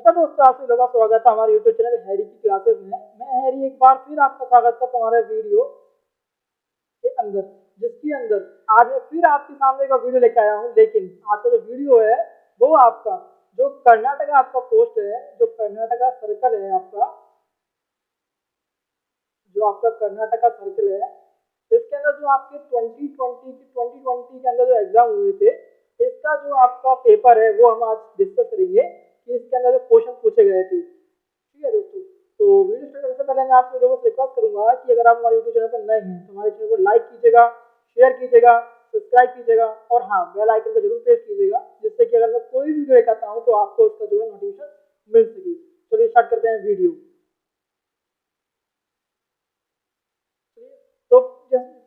नमस्कार दोस्तों, आप सभी लोगों का स्वागत है हमारे YouTube चैनल हैरी की क्लासेस में। मैं हैरी एक बार फिर आपका स्वागत करता हूं हमारे वीडियो के अंदर, जिसके अंदर आज मैं फिर आपके सामने का वीडियो लेकर आया हूं। लेकिन आज का जो वीडियो है वो आपका जो कर्नाटका आपका पोस्ट है, जो कर्नाटका सर्कल है आपका, जो आपका कर्नाटका सर्कल है, इसके अंदर जो आपके 2020 के अंदर जो एग्जाम हुए थे, इसका जो आपका पेपर है वो हम आज डिस्कस करेंगे कि इसके अंदर जो क्वेश्चन पूछे गए थे। ठीक है दोस्तों, तो वीडियो स्टार्ट करने से पहले मैं आप लोगों से रिक्वेस्ट करूंगा कि अगर आप हमारे यूट्यूब चैनल पर नए हैं तो हमारे चैनल को लाइक कीजिएगा, शेयर कीजिएगा, सब्सक्राइब कीजिएगा और हाँ, बेल आइकन को जरूर प्रेस कीजिएगा, जिससे कि अगर मैं कोई वीडियो लेकर आता हूँ तो आपको उसका जो है नोटिफिकेशन मिल सके। चलिए स्टार्ट करते हैं वीडियो। तो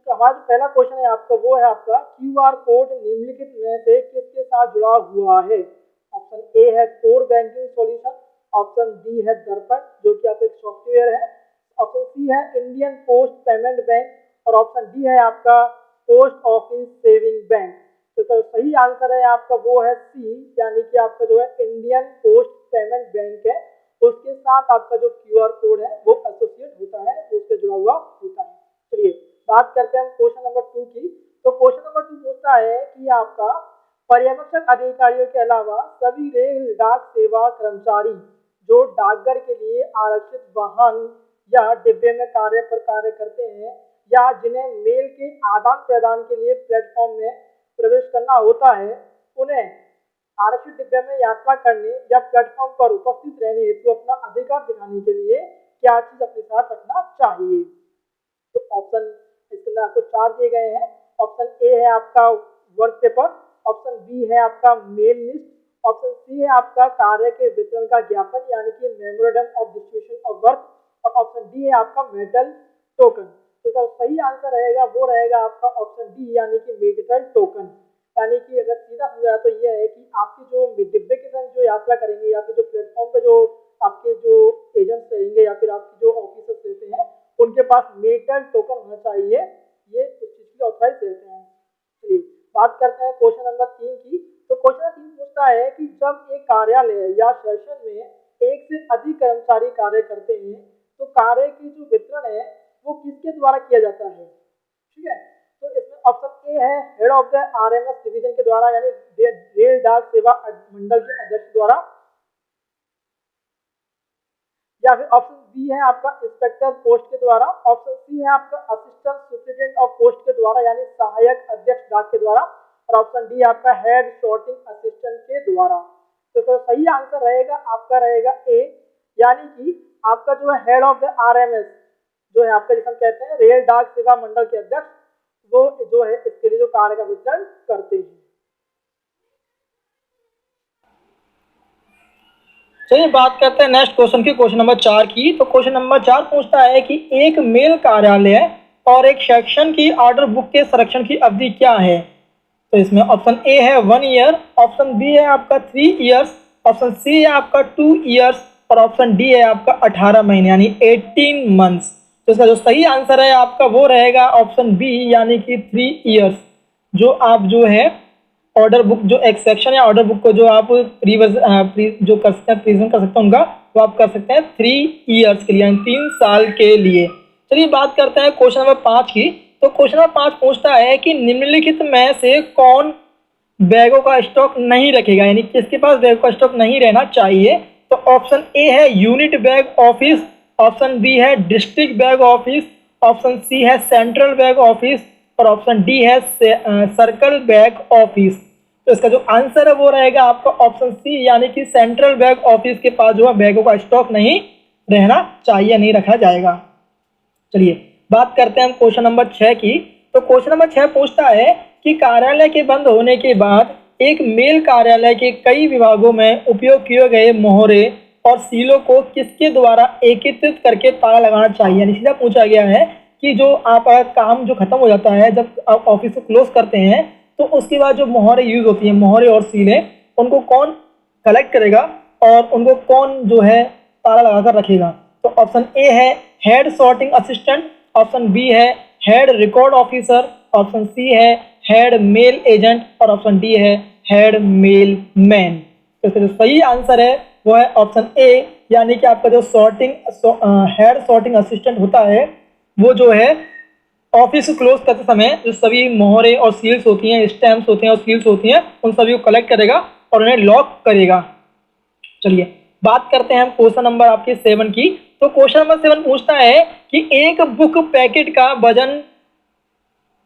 हमारा जो पहला क्वेश्चन है आपका वो है आपका क्यूआर कोड निम्नलिखित में से किसके साथ जुड़ा हुआ है। ऑप्शन ए है core banking solution, option B है दर्पण जो कि आपका एक सॉफ्टवेयर है, ऑप्शन सी है इंडियन पोस्ट पेमेंट बैंक और ऑप्शन डी है आपका पोस्ट ऑफिस सेविंग बैंक। तो सही आंसर है आपका वो है सी, यानी कि आपका जो है इंडियन पोस्ट पेमेंट बैंक है, उसके साथ आपका जो क्यूआर कोड है वो एसोसिएट होता है, उससे जुड़ा हुआ होता है। चलिए बात करते हैं क्वेश्चन नंबर 2 की। तो क्वेश्चन नंबर 2 पूछता है कि आपका पर्यवेक्षक अधिकारियों के अलावा सभी रेल डाक सेवा कर्मचारी जो डाकघर के लिए आरक्षित वाहन या डिब्बे में कार्य करते हैं या जिन्हें मेल के आदान प्रदान के लिए प्लेटफॉर्म में प्रवेश करना होता है, उन्हें आरक्षित डिब्बे में यात्रा करने या प्लेटफॉर्म पर उपस्थित रहने हेतु अपना अधिकार दिखाने के लिए क्या चीज अपने साथ रखना चाहिए। तो ऑप्शन इसके अंदर आपको 4 दिए गए हैं। ऑप्शन ए है आपका वर्क पेपर, ऑप्शन बी है आपका मेल लिस्ट, ऑप्शन सी है आपका कार्य के वितरण का ज्ञापन यानी कि memorandum of distribution of work और ऑप्शन डी है आपका मेटल टोकन। तो सही आंसर रहेगा वो रहेगा आपका ऑप्शन डी यानी कि मेटल टोकन। यानी कि अगर सीधा समझाया तो ये है कि आपकी जो डिब्बे के साथ जो यात्रा करेंगे या फिर जो प्लेटफॉर्म पे जो आपके जो एजेंट्स रहेंगे या फिर आपके जो ऑफिसर्स रहते हैं, उनके पास मेटल टोकन होना चाहिए, ये उस चीज की ऑथराइज रहते हैं। चलिए बात करते हैं क्वेश्चन नंबर 3 की। तो क्वेश्चन 3 पूछता है कि जब एक कार्यालय या सेशन में एक से अधिक कर्मचारी कार्य करते हैं तो कार्य की जो वितरण है वो किसके द्वारा किया जाता है। ठीक है, तो इसमें ऑप्शन ए है head of the RMS division के द्वारा यानी रेल डाक सेवा मंडल के अध्यक्ष द्वारा, या फिर ऑप्शन बी है आपका इंस्पेक्टर पोस्ट के द्वारा, ऑप्शन सी है आपका असिस्टेंट सुपरिटेंडेंट ऑफ पोस्ट के द्वारा यानी सहायक अध्यक्ष डाक के द्वारा और ऑप्शन डी आपका हेड सॉर्टिंग असिस्टेंट के द्वारा। तो सही आंसर रहेगा आपका रहेगा ए, यानी कि आपका जो है हेड ऑफ द आरएमएस जो है आपका जिसे हम कहते हैं रेल डाक सेवा मंडल के अध्यक्ष, वो जो है इसके लिए जो कार्य का वितरण करते हैं। चलिए बात करते हैं नेक्स्ट क्वेश्चन की, क्वेश्चन नंबर 4 की। तो क्वेश्चन नंबर 4 पूछता है कि एक मेल कार्यालय और एक सेक्शन की ऑर्डर बुक के संरक्षण की अवधि क्या है। तो इसमें ऑप्शन ए है 1 ईयर, ऑप्शन बी है आपका 3 ईयर्स, ऑप्शन सी है आपका 2 ईयर्स और ऑप्शन डी है आपका 18 महीने यानी 18 मंथ्स। तो इसका जो सही आंसर है आपका वो रहेगा ऑप्शन बी यानी कि 3 ईयर्स। जो आप जो है ऑर्डर बुक जो एक सेक्शन या ऑर्डर बुक को जो आप जो कर सकते हैं प्रेजेंट कर सकते हैं उनका, वो आप कर सकते हैं 3 ईयर्स के लिए यानी 3 साल के लिए। चलिए बात करते हैं क्वेश्चन नंबर 5 की। तो क्वेश्चन नंबर 5 पूछता है कि निम्नलिखित में से कौन बैगों का स्टॉक नहीं रखेगा, यानी किसके पास बैग का स्टॉक नहीं रहना चाहिए। तो ऑप्शन ए है unit bag office, option B है district bag office, option C है सेंट्रल बैग ऑफिस और ऑप्शन डी है सर्कल बैग ऑफिस। तो इसका जो आंसर है वो रहेगा आपका ऑप्शन सी यानी कि सेंट्रल बैग ऑफिस के पास जो है बैगों का स्टॉक नहीं रहना चाहिए, नहीं रखा जाएगा। चलिए बात करते हैं हम क्वेश्चन नंबर 6 की। तो क्वेश्चन नंबर 6 पूछता है कि कार्यालय के बंद होने के बाद एक मेल कार्यालय के कई विभागों में उपयोग किए गए मोहरे और सीलों को किसके द्वारा एकत्रित करके ताला लगाना चाहिए। यानी सीधा पूछा गया है कि जो आपका काम जो खत्म हो जाता है, जब आप ऑफिस को क्लोज करते हैं तो उसके बाद जो मोहरे यूज होती हैं, मोहरे और सीलें, उनको कौन कलेक्ट करेगा और उनको कौन जो है ताला लगाकर रखेगा। तो ऑप्शन ए है head sorting assistant, option B है head record officer, option C है हेड मेल एजेंट और ऑप्शन डी है हेड मेल मैन। तो इसका जो सही आंसर है वो है ऑप्शन ए, यानी कि आपका जो हेड सॉर्टिंग असिस्टेंट होता है वो जो है ऑफिस क्लोज करते समय जो सभी मोहरे और सील्स होती हैं, स्टैम्प्स होते हैं और सील्स होती हैं, उन सभी को कलेक्ट करेगा और उन्हें लॉक करेगा। चलिए बात करते हैं हम क्वेश्चन नंबर आपके 7 की। तो क्वेश्चन नंबर 7 पूछता है कि एक बुक पैकेट का वजन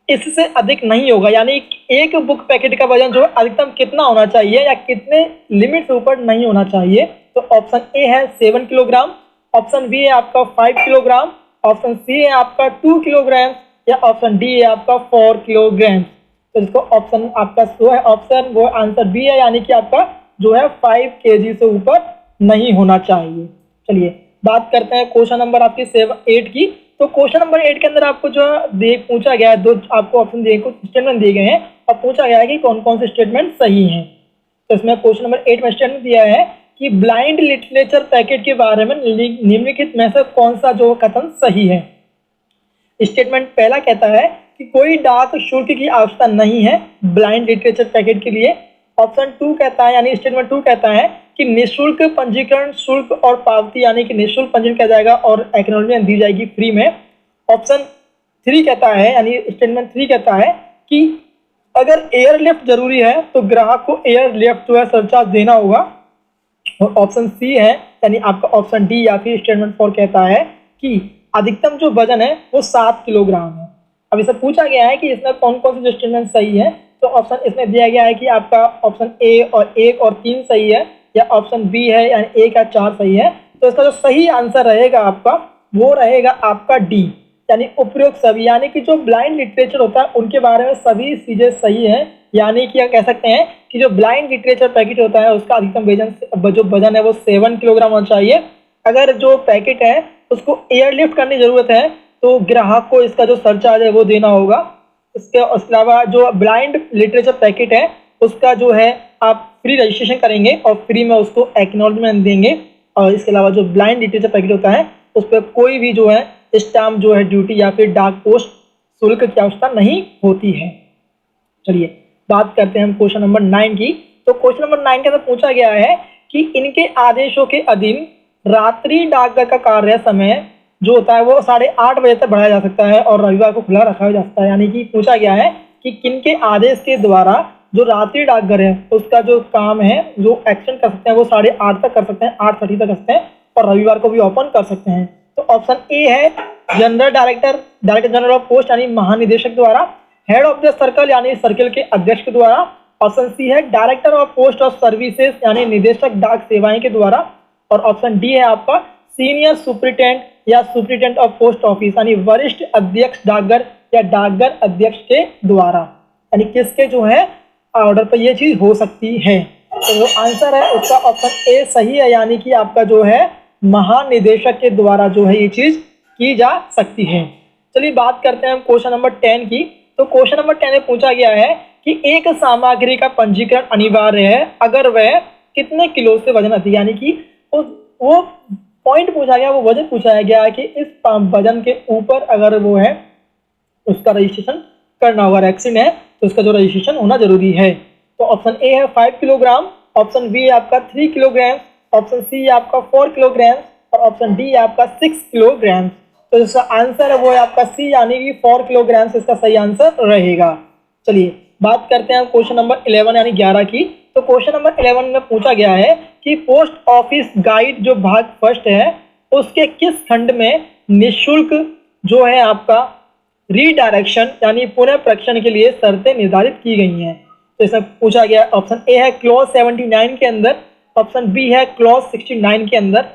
इससे अधिक नहीं होगा, यानी एक बुक पैकेट का वजन जो है अधिकतम कितना होना चाहिए या कितने लिमिट से ऊपर नहीं होना चाहिए। तो ऑप्शन ए है 7 किलोग्राम, ऑप्शन बी है आपका 5 किलोग्राम, ऑप्शन सी है आपका 2 किलोग्राम या ऑप्शन डी है आपका 4 किलोग्राम। तो इसको ऑप्शन आपका जो है ऑप्शन वो आंसर बी है, यानी कि आपका जो है 5 kg से ऊपर नहीं होना चाहिए। चलिए बात करते हैं क्वेश्चन नंबर आपकी 8 की। तो क्वेश्चन नंबर 8 के अंदर आपको जो पूछा गया है, दो आपको ऑप्शन दिए, कुछ स्टेटमेंट दिए गए हैं और पूछा गया है कि कौन कौन से स्टेटमेंट सही हैं। तो इसमें क्वेश्चन नंबर 8 में स्टेटमेंट दिया है कि ब्लाइंड लिटरेचर पैकेट के बारे में निम्नलिखित में से कौन सा जो कथन सही है। स्टेटमेंट पहला कहता है कि कोई डाक शुल्क की आवश्यकता नहीं है ब्लाइंड लिटरेचर पैकेट के लिए। ऑप्शन 2 कहता है, यानी स्टेटमेंट 2 कहता है कि निःशुल्क पंजीकरण शुल्क और पावती, यानी कि निःशुल्क पंजीकरण किया जाएगा और एक्नॉलेजमेंट दी जाएगी फ्री में। ऑप्शन 3 कहता है, यानी स्टेटमेंट 3 कहता है कि अगर एयरलिफ्ट जरूरी है तो ग्राहक को एयरलिफ्ट जो है सरचार्ज देना होगा। और ऑप्शन सी है, यानी आपका ऑप्शन डी या फिर स्टेटमेंट 4 कहता है कि अधिकतम जो वजन है वो 7 किलोग्राम है। अब इसे पूछा गया है कि इसमें कौन कौन से जो स्टेटमेंट सही है। तो ऑप्शन इसमें दिया गया है कि आपका ऑप्शन ए और 1 और 3 सही है या ऑप्शन बी है यानी 1 या 4 सही है। तो इसका जो सही आंसर रहेगा आपका वो रहेगा आपका डी, यानी उपयुक्त सभी, यानी कि जो ब्लाइंड लिटरेचर होता है उनके बारे में सभी चीजें सही हैं। यानी कि कह सकते हैं कि जो ब्लाइंड लिटरेचर पैकेट होता है उसका अधिकतम जो वजन है वो 7 किलोग्राम होना चाहिए। अगर जो पैकेट है उसको एयरलिफ्ट करने की जरूरत है तो ग्राहक को इसका जो सरचार्ज है वो देना होगा। इसके अलावा जो ब्लाइंड लिटरेचर पैकेट है उसका जो है आप फ्री रजिस्ट्रेशन करेंगे और फ्री में उसको एक्नॉलेजमेंट देंगे। और इसके अलावा जो ब्लाइंड लिटरेचर पैकेट होता है उस पर कोई भी जो है स्टाम्प जो है ड्यूटी या फिर डाक पोस्ट शुल्क की आवश्यकता नहीं होती है। चलिए बात करते हैं हम क्वेश्चन नंबर 9 की। तो क्वेश्चन नंबर 9 के अंदर पूछा गया है कि इनके आदेशों के अधीन रात्रि डाकघर का कार्य समय जो होता है वो 8:30 बजे तक बढ़ाया जा सकता है और रविवार को खुला रखा जा सकता है। यानी कि पूछा गया है कि किनके आदेश के द्वारा जो रात्रि डाकघर है उसका जो काम है जो एक्शन कर सकते हैं वो 8:30 तक कर सकते हैं, 8:30 तक कर सकते हैं और रविवार को भी ओपन कर सकते हैं। तो ऑप्शन ए है general director general of post यानी महानिदेशक द्वारा, हेड ऑफ द सर्कल यानी सर्किल के अध्यक्ष के द्वारा। ऑप्शन सी है director of post of services यानी निदेशक डाक सेवाएं के द्वारा। और ऑप्शन डी है आपका सीनियर सुप्रिटेंडेंट या सुप्रिटेंडेंट ऑफ पोस्ट ऑफिस यानी वरिष्ठ अध्यक्ष डाकघर या डाकघर अध्यक्ष के द्वारा। यानी किसके जो है ऑर्डर पर यह चीज हो सकती है। तो जो आंसर है उसका ऑप्शन ए सही है, यानी कि आपका जो है महानिदेशक के द्वारा जो है ये चीज की जा सकती है। चलिए बात करते हैं हम क्वेश्चन नंबर 10 की। तो क्वेश्चन नंबर 10 में पूछा गया है कि एक सामग्री का पंजीकरण अनिवार्य है अगर वह कितने किलो से वजन आती है। यानी कि वो पॉइंट पूछा गया, वो वजन पूछा गया है कि इस वजन के ऊपर अगर वो है उसका रजिस्ट्रेशन करना होगा, वैक्सीन है तो उसका जो रजिस्ट्रेशन होना जरूरी है। तो ऑप्शन ए है 5 किलोग्राम, ऑप्शन बी है आपका 3 किलोग्राम, ऑप्शन सी है आपका 4 किलोग्राम और ऑप्शन डी है आपका 6 किलोग्राम। तो इसका आंसर है वो है आपका सी यानी कि 4 किलोग्राम इसका सही आंसर रहेगा। चलिए बात करते हैं क्वेश्चन नंबर 11 यानी 11 की। तो क्वेश्चन नंबर 11 में पूछा गया है कि पोस्ट ऑफिस गाइड जो भाग फर्स्ट है उसके किस खंड में निःशुल्क जो है आपका रीडायरेक्शन यानी पुनः प्रेषण के लिए शर्तें निर्धारित की गई हैं। तो इसमें पूछा गया ऑप्शन ए है क्लॉज 79 के अंदर, ऑप्शन बी है क्लॉज 69 के अंदर,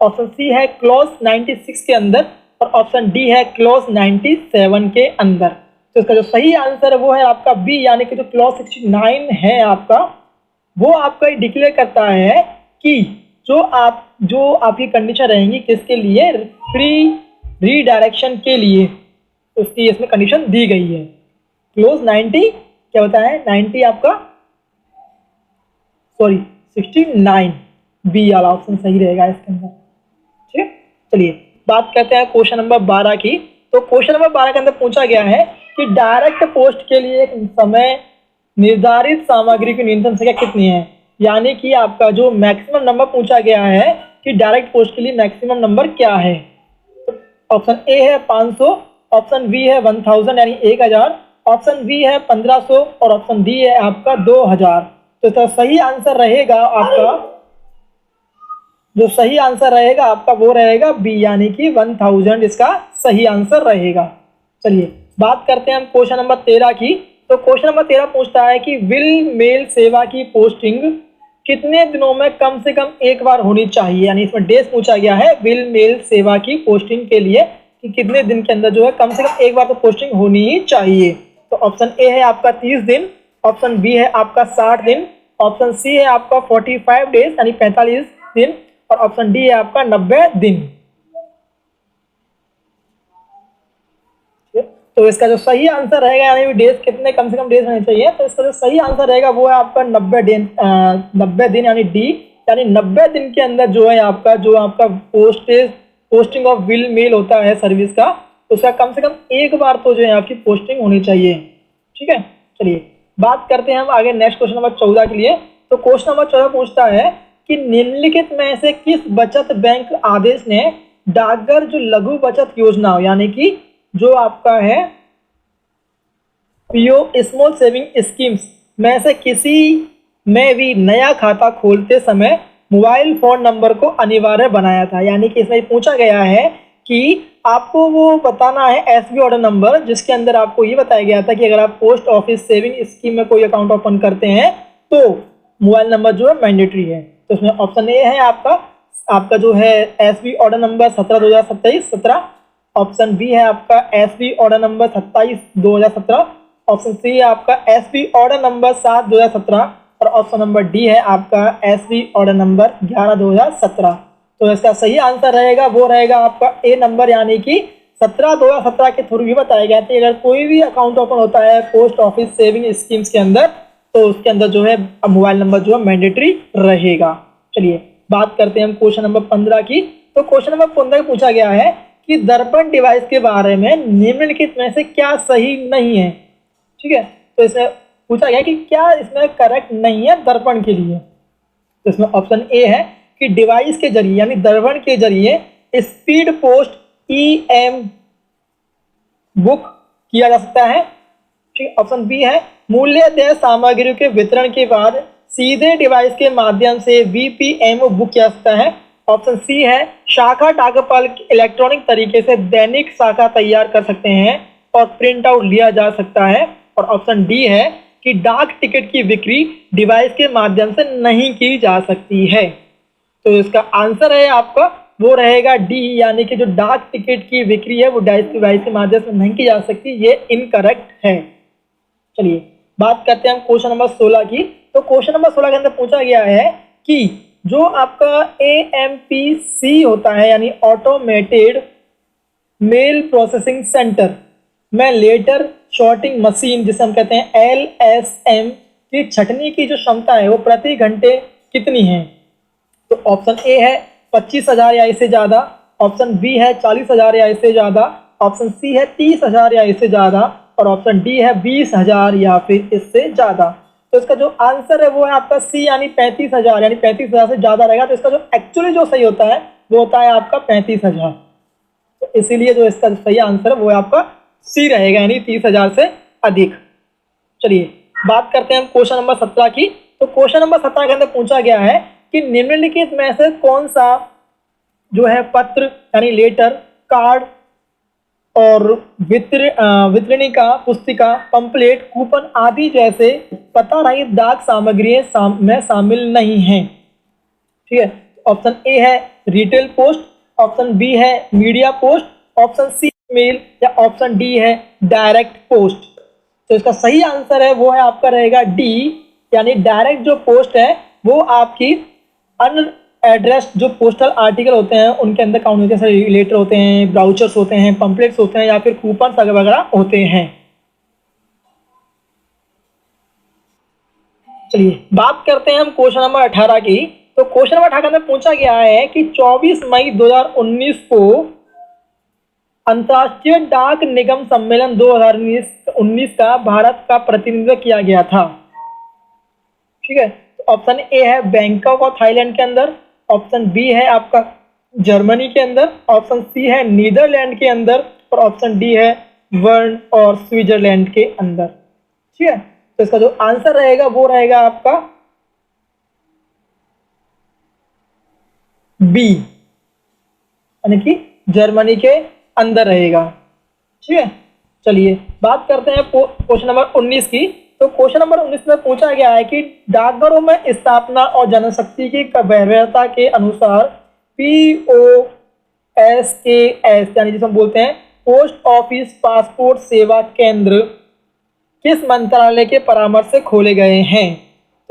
ऑप्शन सी है क्लॉज 96 के अंदर और ऑप्शन डी है क्लॉज 97 के अंदर। तो इसका जो सही आंसर है वो है आपका बी, यानी कि जो क्लॉज 69 है आपका वो आपका डिक्लेयर करता है कि जो आपकी कंडीशन रहेंगी किसके लिए, फ्री रीडायरेक्शन के लिए, उसकी इसमें कंडीशन दी गई है। क्लोज 90 क्या होता है, 90 आपका 69 बी वाला ऑप्शन सही रहेगा इसके अंदर। ठीक है, चलिए बात करते हैं क्वेश्चन नंबर 12 की। तो क्वेश्चन नंबर 12 के अंदर पूछा गया है कि डायरेक्ट पोस्ट के लिए एक समय निर्धारित सामग्री की न्यूनतम संख्या कितनी है। यानी कि आपका जो मैक्सिमम नंबर पूछा गया है कि डायरेक्ट पोस्ट के लिए मैक्सिमम नंबर क्या है। ऑप्शन ए है 500, ऑप्शन बी है 1000 यानी 1000, ऑप्शन बी है 1500 और ऑप्शन डी है आपका 2000। तो इसका सही आंसर रहेगा आपका, जो सही आंसर रहेगा आपका वो रहेगा बी, यानी कि 1000 इसका सही आंसर रहेगा। चलिए बात करते हैं हम क्वेश्चन नंबर 13 की। तो क्वेश्चन नंबर 13 पूछता है कि विल मेल सेवा की पोस्टिंग कितने दिनों में कम से कम एक बार होनी चाहिए, यानी इसमें डेज पूछा गया है विल मेल सेवा की पोस्टिंग के लिए कि कितने दिन के अंदर जो है कम से कम एक बार तो पोस्टिंग होनी ही चाहिए। तो ऑप्शन ए है आपका 30 दिन, ऑप्शन बी है आपका 60 दिन, ऑप्शन सी है आपका 45 डेज यानी 45 दिन और ऑप्शन डी है आपका 90 दिन। तो इसका जो सही आंसर रहेगा, यानी डेज कितने कम से कम डेज होने चाहिए, तो इसका जो सही आंसर रहेगा वो है आपका 90 दिन, 90 दिन यानी डी, यानी 90 दिन के अंदर जो है आपका पोस्टिंग ऑफ विल मेल होता है सर्विस का, तो उसका कम से कम एक बार तो जो है आपकी पोस्टिंग होनी चाहिए। ठीक है, चलिए बात करते हैं हम आगे नेक्स्ट क्वेश्चन नंबर 14 के लिए। तो क्वेश्चन नंबर 14 पूछता है कि निम्नलिखित में से किस बचत बैंक आदेश ने डाकघर जो लघु बचत योजना यानी कि जो आपका है पीओ स्मॉल सेविंग स्कीम्स में से किसी में भी नया खाता खोलते समय मोबाइल फोन नंबर को अनिवार्य बनाया था। यानी कि इसमें पूछा गया है कि आपको वो बताना है एसबी ऑर्डर नंबर, जिसके अंदर आपको ये बताया गया था कि अगर आप पोस्ट ऑफिस सेविंग स्कीम में कोई अकाउंट ओपन करते हैं तो मोबाइल नंबर जो है मैंडेटरी है। तो इसमें ऑप्शन ए है आपका जो है SB order number 17/2027, option B है आपका SB order number 27/2017, option C है आपका एसबी ऑर्डर नंबर 7/2017 और ऑप्शन नंबर डी है आपका एसबी ऑर्डर नंबर 11/2017। तो इसका सही आंसर रहेगा वो रहेगा आपका ए नंबर, यानी कि 17/2017 के थ्रू भी बताया गया था अगर कोई भी अकाउंट ओपन होता है पोस्ट ऑफिस सेविंग स्कीम्स के अंदर तो उसके अंदर जो है मोबाइल नंबर जो है मैंडेटरी रहेगा। चलिए बात करते हैं हम क्वेश्चन नंबर 15 की। तो क्वेश्चन नंबर 15 पूछा गया है कि दर्पण डिवाइस के बारे में निम्नलिखित में से क्या सही नहीं है। ठीक है, तो इसमें पूछा गया कि क्या इसमें करेक्ट नहीं है दर्पण के लिए। तो इसमें ऑप्शन ए है कि डिवाइस के जरिए यानी दर्पण के जरिए स्पीड पोस्ट ईएम बुक किया जा सकता है। ठीक, ऑप्शन बी है मूल्य देय सामग्रियों के वितरण के बाद सीधे डिवाइस के माध्यम से वीपीएम बुक किया जा सकता है। ऑप्शन सी है शाखा डाकपाल इलेक्ट्रॉनिक तरीके से दैनिक शाखा तैयार कर सकते हैं और प्रिंट आउट लिया जा सकता है और ऑप्शन डी है कि डाक टिकट की बिक्री डिवाइस के माध्यम से नहीं की जा सकती है। तो इसका आंसर है आपका वो रहेगा डी, यानी कि जो डाक टिकट की बिक्री है वो डिवाइस के माध्यम से नहीं की जा सकती, ये इनकरेक्ट है। चलिए बात करते हैं हम क्वेश्चन नंबर 16 की। तो क्वेश्चन नंबर 16 के अंदर पूछा गया है कि जो आपका एएमपीसी होता है यानी ऑटोमेटेड मेल प्रोसेसिंग सेंटर में लेटर शॉर्टिंग मशीन जिसे हम कहते हैं एलएसएम की छटनी की जो क्षमता है वो प्रति घंटे कितनी है। तो ऑप्शन ए है 25,000 या इससे ज़्यादा, ऑप्शन बी है 40,000 या इससे ज़्यादा, ऑप्शन सी है 30,000 या इससे ज़्यादा और ऑप्शन डी है 20,000 या फिर इससे ज़्यादा। तो इसका जो आंसर है वो है आपका सी यानी 35,000, यानी 35,000 से ज़्यादा रहेगा। तो इसका जो एक्चुअली जो सही होता है वो होता है आपका 35,000। तो इसीलिए जो इसका सही आंसर है वो आपका सी रहेगा यानी 30,000 से अधिक। चलिए बात करते हैं हम क्वेश्चन नंबर 17 की। तो क्वेश्चन नंबर 17 के अंदर पूछा गया है कि निम्नलिखित में से कौन सा जो है पत्र यानी लेटर, कार्ड और वितरणिका, पुस्तिका, पंपलेट, कूपन आदि जैसे पता रहित डाक सामग्रियां में शामिल नहीं है। ठीक है, ऑप्शन ए है रिटेल पोस्ट, ऑप्शन बी है media post, option C mail या ऑप्शन डी है डायरेक्ट पोस्ट। तो इसका सही आंसर है वो है आपका रहेगा डी, यानी डायरेक्ट जो पोस्ट है वो आपकी अनएड्रेस्ड जो पोस्टल आर्टिकल होते हैं उनके अंदर काउंट होते हैं, जैसे लेटर होते हैं, ब्राउचर्स होते हैं, पंपलेट्स होते हैं या फिर कूपन वगैरह होते हैं। चलिए बात करते हैं हम क्वेश्चन नंबर 18 की। तो क्वेश्चन नंबर 18 में पूछा गया है कि 24 मई 2019 को अंतर्राष्ट्रीय डाक निगम सम्मेलन 2019 का भारत का प्रतिनिधित्व किया गया था। ठीक है। तो ऑप्शन ए है बैंकॉक और थाईलैंड के अंदर, ऑप्शन बी है आपका जर्मनी के अंदर, ऑप्शन सी है नीदरलैंड के अंदर और ऑप्शन डी है बर्न और स्विट्जरलैंड के अंदर। ठीक है, तो इसका जो आंसर रहेगा वो रहेगा आपका बी, यानी कि जर्मनी के अंदर रहेगा। ठीक है, चलिए बात करते हैं क्वेश्चन नंबर 19 की। तो क्वेश्चन नंबर 19 में पूछा गया है कि डाकघरों में स्थापना और जनशक्ति की वरीयता के अनुसार POSKS यानी जिसे हम बोलते हैं पोस्ट ऑफिस पासपोर्ट सेवा केंद्र किस मंत्रालय के परामर्श से खोले गए हैं?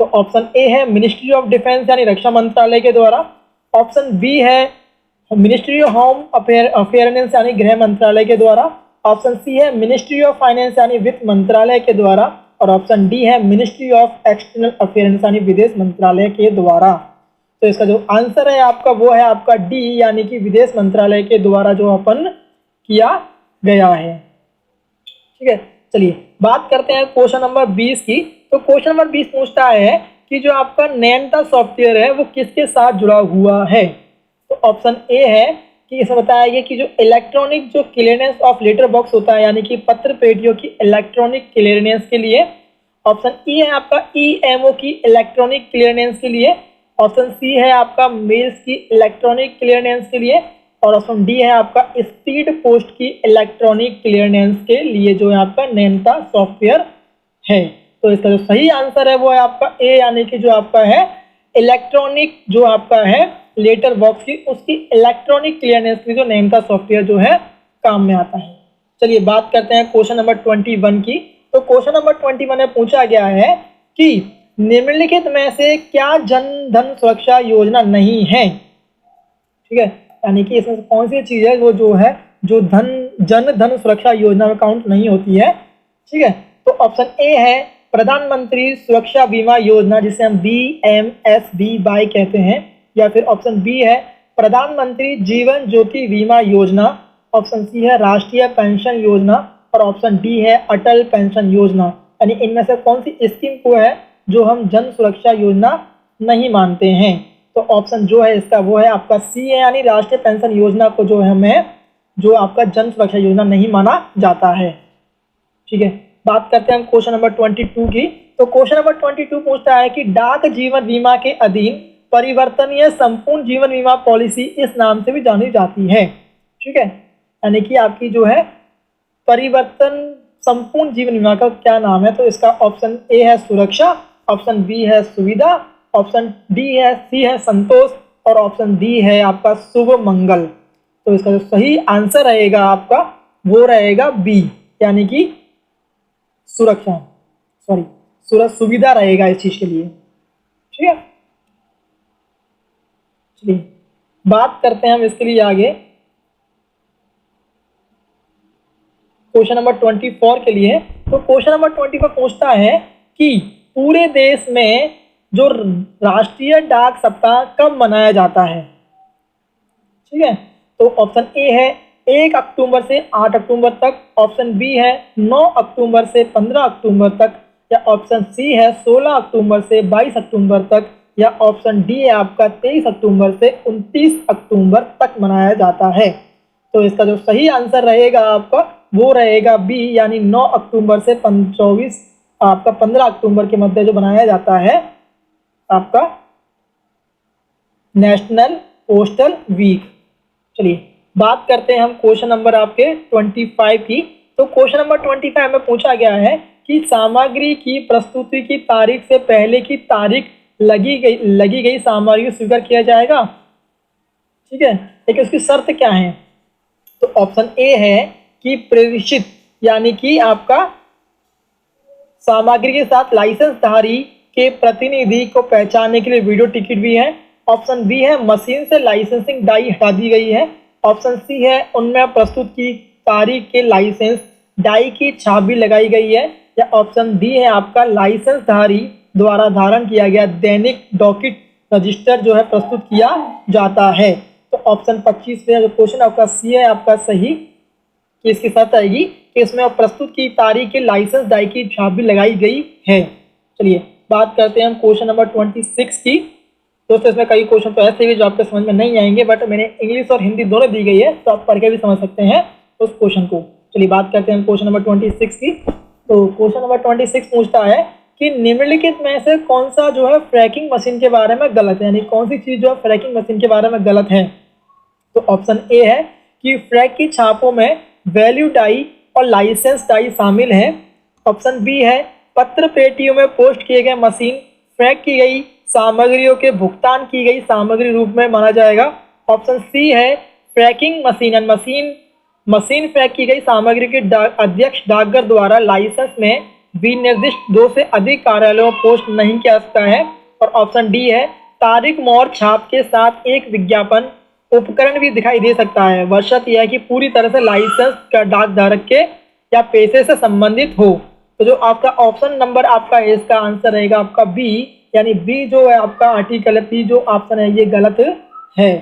तो ऑप्शन ए है मिनिस्ट्री ऑफ डिफेंस यानी रक्षा मंत्रालय के द्वारा, ऑप्शन बी है मिनिस्ट्री ऑफ होम अफेयर्स यानी गृह मंत्रालय के द्वारा, ऑप्शन सी है मिनिस्ट्री ऑफ फाइनेंस यानी वित्त मंत्रालय के द्वारा और ऑप्शन डी है मिनिस्ट्री ऑफ एक्सटर्नल अफेयर्स यानी विदेश मंत्रालय के द्वारा। तो इसका जो आंसर है आपका वो है आपका डी, यानी कि विदेश मंत्रालय के द्वारा जो अपन किया गया है। ठीक है, चलिए बात करते हैं क्वेश्चन नंबर 20 की। तो क्वेश्चन नंबर 20 पूछता है कि जो आपका नैनता सॉफ्टवेयर है वो किसके साथ जुड़ा हुआ है? तो ऑप्शन ए है कि इसमें बताया गया कि जो इलेक्ट्रॉनिक जो क्लियरेंस ऑफ लेटर बॉक्स होता है यानी कि पत्र पेटियों की इलेक्ट्रॉनिक क्लियरेंस के लिए, ऑप्शन ई है आपका ईएमओ की इलेक्ट्रॉनिक क्लियरेंस के लिए, ऑप्शन सी है आपका मेल्स की इलेक्ट्रॉनिक क्लियरेंस के लिए और ऑप्शन डी है आपका स्पीड पोस्ट की इलेक्ट्रॉनिक क्लियरेंस के लिए जो है आपका नैनता सॉफ्टवेयर है। तो इसका जो सही आंसर है वो है आपका ए, यानी कि जो आपका है इलेक्ट्रॉनिक जो आपका है लेटर बॉक्स की उसकी इलेक्ट्रॉनिक क्लियरेंस की जो नैनता सॉफ्टवेयर जो है काम में आता है। चलिए बात करते हैं क्वेश्चन नंबर 21 की। तो क्वेश्चन नंबर 21 में पूछा गया है कि निम्नलिखित में से क्या जन धन सुरक्षा योजना नहीं है? ठीक है, यानी कि इसमें कौन सी चीज है वो जो है जो जन धन सुरक्षा योजना में काउंट नहीं होती है। ठीक है, तो ऑप्शन ए है प्रधानमंत्री सुरक्षा बीमा योजना जिसे हम BMSBY कहते हैं, या फिर ऑप्शन बी है प्रधानमंत्री जीवन ज्योति बीमा योजना, ऑप्शन सी है राष्ट्रीय पेंशन योजना और ऑप्शन डी है अटल पेंशन योजना। यानी इनमें से कौन सी स्कीम को है जो हम जन सुरक्षा योजना नहीं मानते हैं? तो ऑप्शन जो है इसका वो है आपका सी है, यानी राष्ट्रीय पेंशन योजना को जो है हमें जो आपका जन सुरक्षा योजना नहीं माना जाता है। ठीक है, बात करते हैं हम क्वेश्चन नंबर 22 की। तो क्वेश्चन नंबर 22 पूछता है कि डाक जीवन बीमा के अधीन परिवर्तनीय संपूर्ण जीवन बीमा पॉलिसी इस नाम से भी जानी जाती है। ठीक है, यानी कि आपकी जो है परिवर्तन संपूर्ण जीवन बीमा का क्या नाम है? तो इसका ऑप्शन ए है सुरक्षा, ऑप्शन बी है सुविधा, ऑप्शन डी है सी है संतोष और ऑप्शन डी है आपका शुभ मंगल। तो इसका जो सही आंसर रहेगा आपका वो रहेगा बी, यानी कि सुरक्षा, सुविधा रहेगा इस चीज के लिए। ठीक है, चलिए बात करते हैं हम इसके लिए आगे क्वेश्चन नंबर 24 के लिए। तो क्वेश्चन नंबर 24 पूछता है कि पूरे देश में जो राष्ट्रीय डाक सप्ताह कब मनाया जाता है? ठीक है, तो ऑप्शन ए है 1 अक्टूबर से 8 अक्टूबर तक, ऑप्शन बी है 9 अक्टूबर से 15 अक्टूबर तक, या ऑप्शन सी है 16 अक्टूबर से 22 अक्टूबर तक, या ऑप्शन डी है आपका 23 अक्टूबर से 29 अक्टूबर तक मनाया जाता है। तो इसका जो सही आंसर रहेगा आपका वो रहेगा बी, यानी 9 अक्टूबर से 15 अक्टूबर के मध्य जो बनाया जाता है आपका नेशनल पोस्टल वीक। चलिए बात करते हैं हम क्वेश्चन नंबर आपके 25 की। तो क्वेश्चन नंबर 25 में पूछा गया है कि सामग्री की प्रस्तुति की तारीख से पहले की तारीख लगी गई सामग्री को स्वीकार किया जाएगा। ठीक है, लेकिन उसकी शर्त क्या है? तो ऑप्शन ए है कि प्रेषित यानी कि आपका सामग्री के साथ लाइसेंस धारी के प्रतिनिधि को पहचानने के लिए वीडियो टिकट भी है, ऑप्शन बी है मशीन से लाइसेंसिंग डाई हटा दी गई है, ऑप्शन सी है उनमें प्रस्तुत की तारीख के लाइसेंस डाई की छाप भी लगाई गई है, या ऑप्शन डी है आपका लाइसेंस धारी द्वारा धारण किया गया दैनिक डॉकिट रजिस्टर जो है प्रस्तुत किया जाता है। तो ऑप्शन 25 में जो क्वेश्चन आपका सी है आपका सही, कि इसके साथ आएगी कि इसमें प्रस्तुत की तारीख के लाइसेंस डाई की छाप भी लगाई गई है। चलिए बात करते हैं हम क्वेश्चन नंबर 26 की। दोस्तों इसमें कई क्वेश्चन तो ऐसे भी जो आपके समझ में नहीं आएंगे, बट मैंने इंग्लिश और हिंदी दोनों दी गई है, तो आप पढ़ के भी समझ सकते हैं उस क्वेश्चन को। चलिए बात करते हैं हम क्वेश्चन नंबर 26 की। तो क्वेश्चन नंबर 26 पूछता है कि निम्नलिखित में से कौन सा जो है फ्रैकिंग मशीन के बारे में गलत है, यानी कौन सी चीज़ जो है फ्रैकिंग मशीन के बारे में गलत है। तो ऑप्शन ए है कि फ्रैक की छापों में वैल्यू डाई और लाइसेंस डाई शामिल है। ऑप्शन बी है पत्र पेटियों में पोस्ट किए गए मशीन फ्रैक की गई सामग्रियों के भुगतान की गई सामग्री रूप में माना जाएगा। ऑप्शन सी है फ्रैकिंग मशीन फ्रैक की गई सामग्री के अध्यक्ष डाकघर द्वारा लाइसेंस में विनिर्दिष्ट 2 से अधिक कार्यालयों में पोस्ट नहीं किया सकता है। और ऑप्शन डी है तारीख मोहर छाप के साथ एक विज्ञापन उपकरण भी दिखाई दे सकता है, बशर्त यह है कि पूरी तरह से लाइसेंस का डाक धारक के या पेशे से संबंधित हो। तो जो आपका ऑप्शन नंबर आपका है, इसका आंसर रहेगा आपका बी, यानी बी जो है आपका आर्टिकल है, बी जो ऑप्शन है ये गलत है।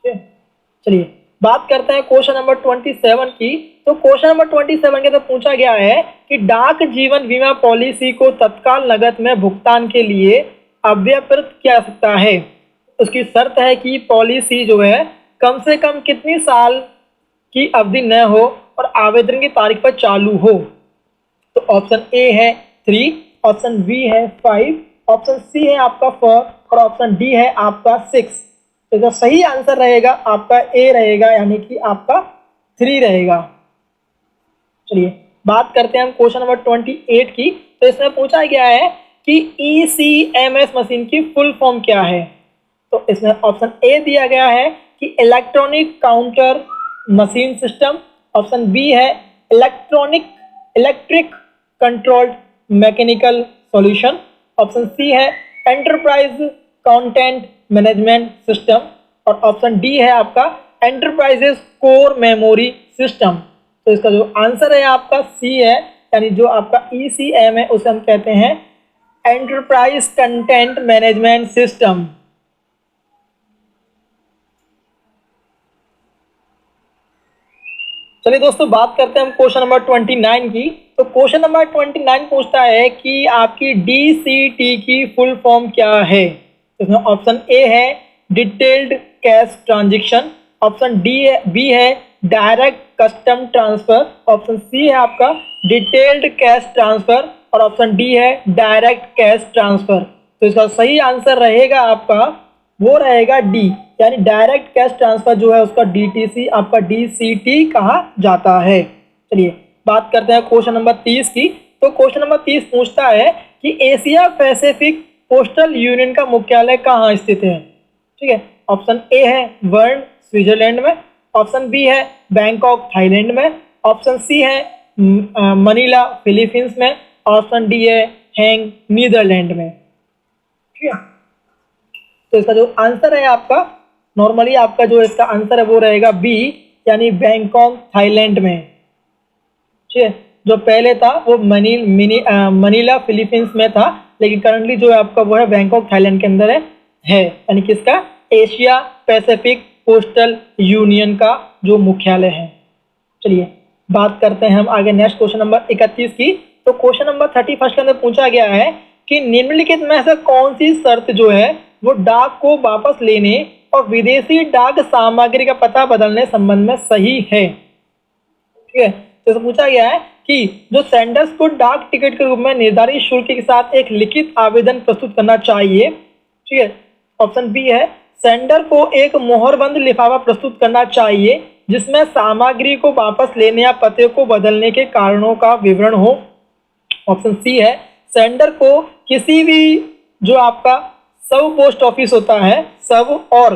चलिए बात करते हैं क्वेश्चन नंबर 27 की। तो क्वेश्चन नंबर 27 के तो पूछा गया है कि डाक जीवन बीमा पॉलिसी को तत्काल नकद में भुगतान के लिए अव्यवहित किया जा सकता है। उसकी शर्त है कि पॉलिसी जो है कम से कम कितनी साल की अवधि न हो और आवेदन की तारीख पर चालू हो। तो ऑप्शन ए है 3, ऑप्शन बी है 5, ऑप्शन सी है आपका 4 और ऑप्शन डी है आपका 6। तो जो सही आंसर रहेगा आपका ए रहेगा, यानी कि आपका 3 रहेगा। चलिए बात करते हैं हम क्वेश्चन नंबर 28 की। तो इसमें पूछा गया है कि ECMS मशीन की फुल फॉर्म क्या है। तो इसमें ऑप्शन ए दिया गया है कि electronic counter machine system. Option B है electric controlled mechanical solution. Option C है एंटरप्राइज कंटेंट मैनेजमेंट सिस्टम और ऑप्शन डी है आपका एंटरप्राइजेस कोर मेमोरी सिस्टम। तो इसका जो आंसर है आपका सी है, यानी जो आपका ECM है उसे हम कहते हैं एंटरप्राइज कंटेंट मैनेजमेंट सिस्टम। चलिए दोस्तों बात करते हैं हम क्वेश्चन नंबर 29 की। तो क्वेश्चन नंबर 29 पूछता है कि आपकी DCT की फुल फॉर्म क्या है। इसमें ऑप्शन ए है detailed cash transaction, option B है direct custom transfer, option C है आपका डिटेल्ड कैश ट्रांसफर और ऑप्शन डी है डायरेक्ट कैश ट्रांसफर। तो इसका सही आंसर रहेगा आपका वो रहेगा डी, यानी डायरेक्ट कैश ट्रांसफर जो है उसका DTC आपका DCT कहा जाता है। चलिए बात करते हैं क्वेश्चन नंबर 30 की। तो क्वेश्चन नंबर 30 पूछता है कि एशिया पैसिफिक पोस्टल यूनियन का मुख्यालय कहाँ स्थित है। ठीक है, ऑप्शन ए है बर्न स्विट्जरलैंड में, ऑप्शन बी है बैंकॉक थाईलैंड में, ऑप्शन सी है मनीला फिलीपींस में, ऑप्शन डी है हैंग नीदरलैंड में। ठीक है, तो इसका जो आंसर है आपका नॉर्मली आपका जो इसका आंसर है वो रहेगा बी, यानी बैंकॉक थाईलैंड में। ठीक है, जो पहले था वो मनीला फिलीपींस में था, लेकिन करंटली जो है आपका वो है बैंकॉक थाईलैंड के अंदर है, यानी किसका एशिया पैसिफिक पोस्टल यूनियन का जो मुख्यालय है। चलिए बात करते हैं हम आगे नेक्स्ट क्वेश्चन नंबर 31 की। तो क्वेश्चन नंबर 31 के अंदर पूछा गया है कि निम्नलिखित में से कौन सी शर्त जो है वो डाक को वापस लेने और विदेशी डाक सामग्री का पता बदलने संबंध में सही है। ठीक है, तो पूछा गया है कि जो सेंडर्स को डाक टिकट के रूप में निर्धारित शुल्क के साथ एक लिखित आवेदन प्रस्तुत करना चाहिए। ठीक है, ऑप्शन बी है सेंडर को एक मोहरबंद लिफाफा प्रस्तुत करना चाहिए जिसमें सामग्री को वापस लेने या पते को बदलने के कारणों का विवरण हो। ऑप्शन सी है सेंडर को किसी भी जो आपका सब पोस्ट ऑफिस होता है, सब और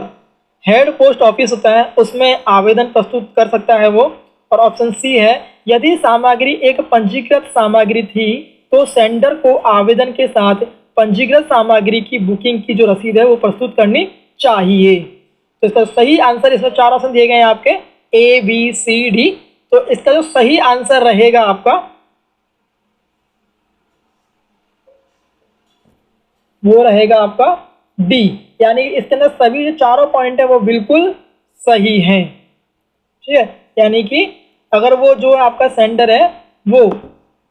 हेड पोस्ट ऑफिस होता है उसमें आवेदन प्रस्तुत कर सकता है वो। और ऑप्शन सी है यदि सामग्री एक पंजीकृत सामग्री थी तो सेंडर को आवेदन के साथ पंजीकृत सामग्री की बुकिंग की जो रसीद है वो प्रस्तुत करनी चाहिए। तो इसका सही आंसर, इसमें 4 ऑप्शन दिए गए हैं आपके ABCD। तो इसका जो सही आंसर रहेगा आपका वो रहेगा आपका डी, यानी इसके अंदर सभी जो चारों पॉइंट है वो बिल्कुल सही हैं। ठीक है, यानी कि अगर वो जो आपका सेंडर है वो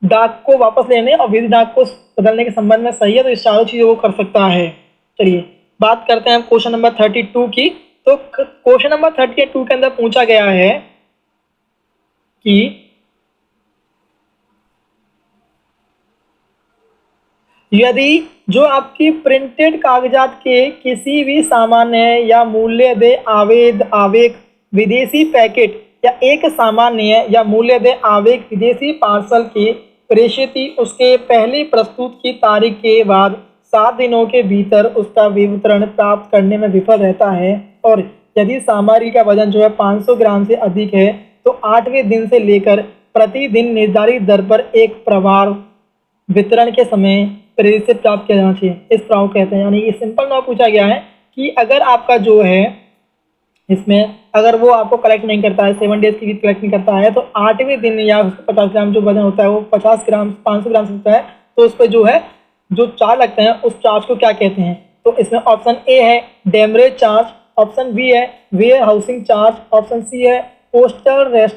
डाक को वापस लेने और विधि डाक को बदलने के संबंध में सही है, तो इस चारों चीज़ों को कर सकता है। चलिए बात करते हैं क्वेश्चन नंबर 32 की। तो क्वेश्चन नंबर 32 के अंदर पूछा गया है कि यदि जो आपकी प्रिंटेड कागजात के किसी भी सामान्य या मूल्य दे आवेग विदेशी पैकेट या एक सामान्य या मूल्य दे आवेग विदेशी पार्सल के प्रेषित उसके पहली प्रस्तुत की तारीख के बाद 7 दिनों के भीतर उसका वितरण प्राप्त करने में विफल रहता है, और यदि सामग्री का वजन जो है 500 ग्राम से अधिक है, तो 8वें दिन से लेकर प्रतिदिन निर्धारित दर पर एक प्रभार वितरण के समय प्रेरित से प्राप्त किया जाना चाहिए। इस प्रभाव कहते हैं, यानी कि सिंपल नाउ पूछा गया है कि अगर आपका जो है इसमें अगर वो आपको कलेक्ट नहीं करता है, 7 डेज की भी कलेक्ट नहीं करता है, तो 8वें दिन या उसका 50 ग्राम जो वजन होता है वो 50 ग्राम 500 ग्राम से होता है, तो उस पर जो है जो चार्ज लगते हैं उस चार्ज को क्या कहते हैं। तो इसमें ऑप्शन ए है डेमरेज चार्ज, ऑप्शन बी है warehousing charge, option C है पोस्टल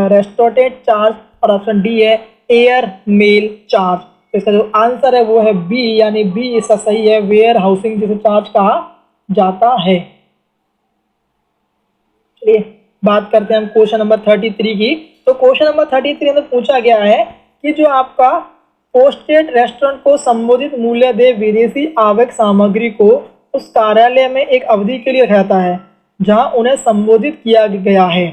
रेस्टोरेंट चार्ज, और ऑप्शन डी है एयर मेल चार्ज। तो इसका जो आंसर है वो है बी, यानी बी इसका सही है, वेयर हाउसिंग जिसे चार्ज कहा जाता है। चलिए बात करते हैं हम क्वेश्चन नंबर 33 की। तो क्वेश्चन नंबर 33 में पूछा गया है कि जो आपका पोस्टेड रेस्टोरेंट को संबोधित मूल्य दे विदेशी आवक सामग्री को उस कार्यालय में एक अवधि के लिए रखा जाता है जहां उन्हें संबोधित किया गया है।